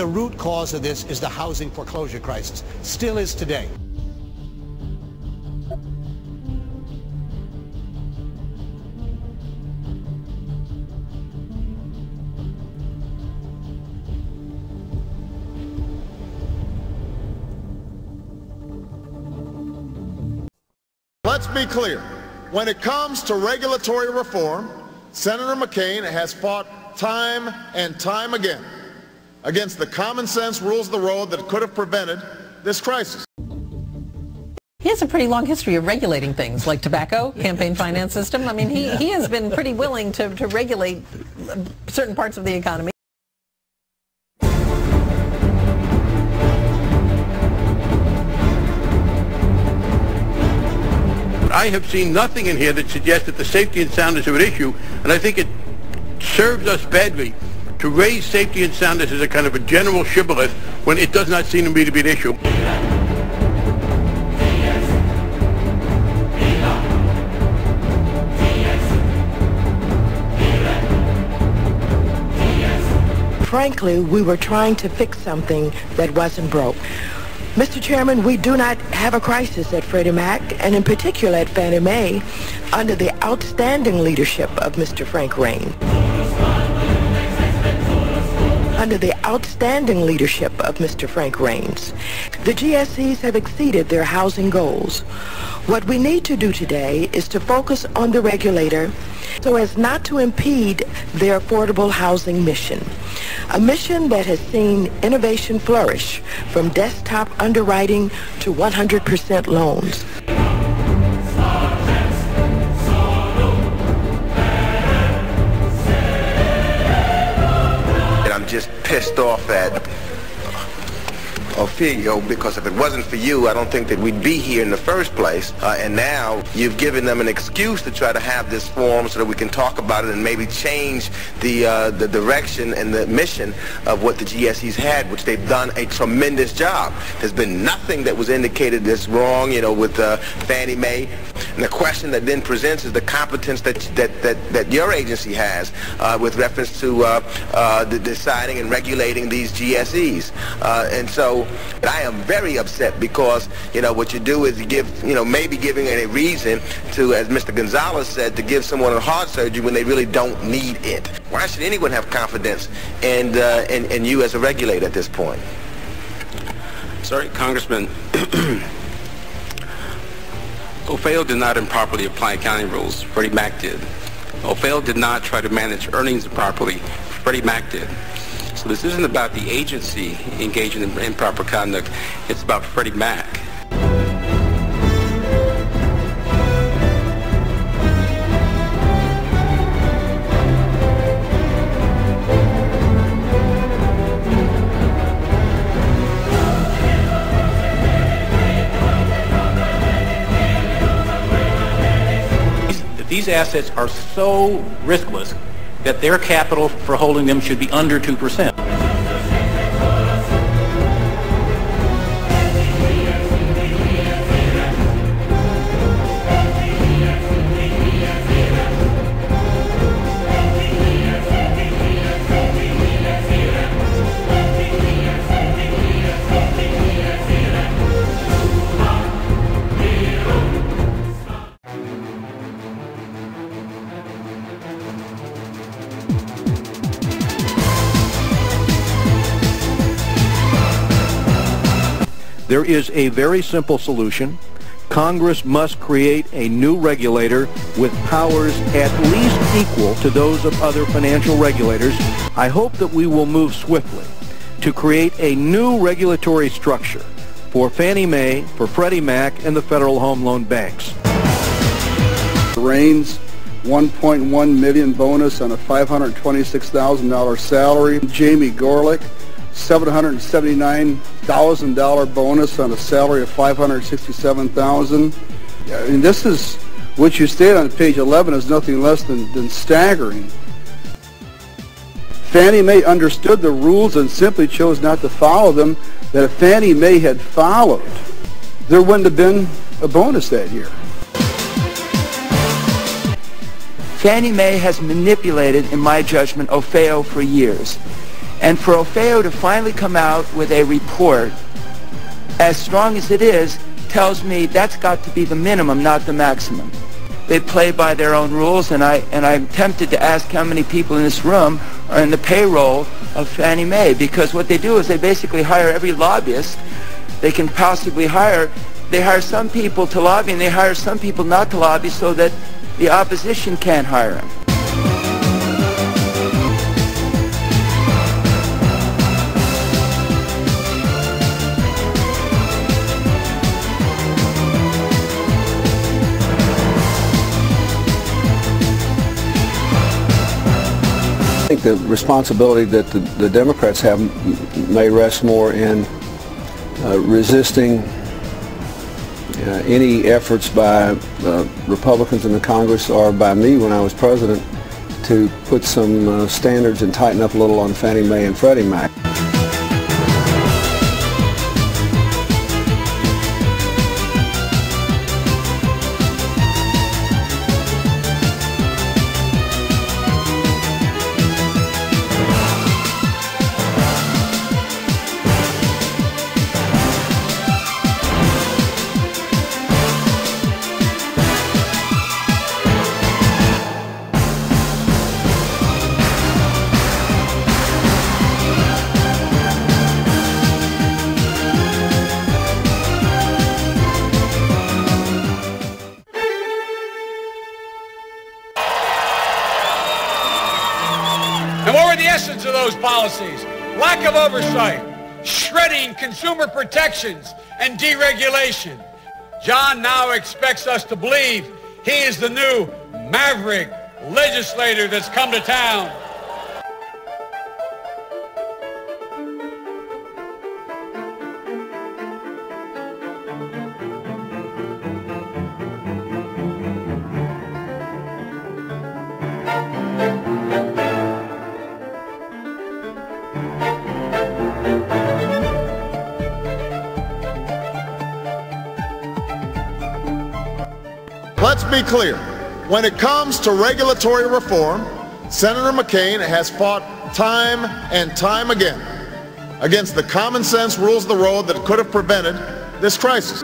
The root cause of this is the housing foreclosure crisis. Still is today. Let's be clear. When it comes to regulatory reform, Senator McCain has fought time and time again against the common sense rules of the road that could have prevented this crisis. He has a pretty long history of regulating things like tobacco, campaign finance system. I mean, he has been pretty willing to regulate certain parts of the economy. I have seen nothing in here that suggests that the safety and soundness are at issue, and I think it serves us badly to raise safety and soundness as a kind of a general shibboleth when it does not seem to me to be an issue. Frankly, we were trying to fix something that wasn't broke. Mr. Chairman, we do not have a crisis at Freddie Mac, and in particular at Fannie Mae, under the outstanding leadership of Mr. Frank Rain. Under the outstanding leadership of Mr. Frank Rains, the GSEs have exceeded their housing goals. What we need to do today is to focus on the regulator so as not to impede their affordable housing mission. A mission that has seen innovation flourish from desktop underwriting to 100% loans. And I'm just pissed off at Ophelia, because if it wasn't for you, I don't think that we'd be here in the first place. And now you've given them an excuse to try to have this forum so that we can talk about it and maybe change the direction and the mission of what the GSEs had, which they've done a tremendous job. There's been nothing that was indicated that's wrong, you know, with Fannie Mae. And the question that then presents is the competence that your agency has with reference to the deciding and regulating these GSEs. And so I am very upset because, you know, what you do is you give, you know, maybe giving a reason to, as Mr. Gonzalez said, to give someone a heart surgery when they really don't need it. Why should anyone have confidence in you as a regulator at this point? Sorry, Congressman. Ophelia did not improperly apply accounting rules. Freddie Mac did. Ophelia did not try to manage earnings improperly. Freddie Mac did. So this isn't about the agency engaging in improper conduct. It's about Freddie Mac. These assets are so riskless that their capital for holding them should be under 2%. There is a very simple solution. Congress must create a new regulator with powers at least equal to those of other financial regulators. I hope that we will move swiftly to create a new regulatory structure for Fannie Mae, for Freddie Mac, and the Federal Home Loan Banks. Rains, $1.1 million bonus on a $526,000 salary. Jamie Gorelick, $779,000 bonus on a salary of $567,000. And this is what you state on page 11 is nothing less than staggering. Fannie Mae understood the rules and simply chose not to follow them. That if Fannie Mae had followed, there wouldn't have been a bonus that year. Fannie Mae has manipulated, in my judgment, Ophelia for years. And for OFEO to finally come out with a report as strong as it is tells me that's got to be the minimum, not the maximum. They play by their own rules, and I'm tempted to ask how many people in this room are in the payroll of Fannie Mae, because what they do is they basically hire every lobbyist they can possibly hire. They hire some people to lobby, and they hire some people not to lobby so that the opposition can't hire them. I think the responsibility that the Democrats have may rest more in resisting any efforts by Republicans in the Congress or by me when I was president to put some standards and tighten up a little on Fannie Mae and Freddie Mac. And what were the essence of those policies? Lack of oversight, shredding consumer protections, and deregulation. John now expects us to believe he is the new maverick legislator that's come to town. Let's be clear. When it comes to regulatory reform, Senator McCain has fought time and time again against the common sense rules of the road that could have prevented this crisis.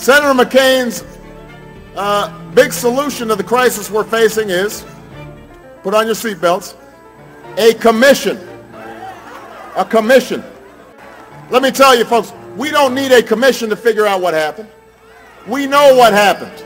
Senator McCain's big solution to the crisis we're facing is, put on your seatbelts, a commission. A commission. Let me tell you folks, we don't need a commission to figure out what happened. We know what happened.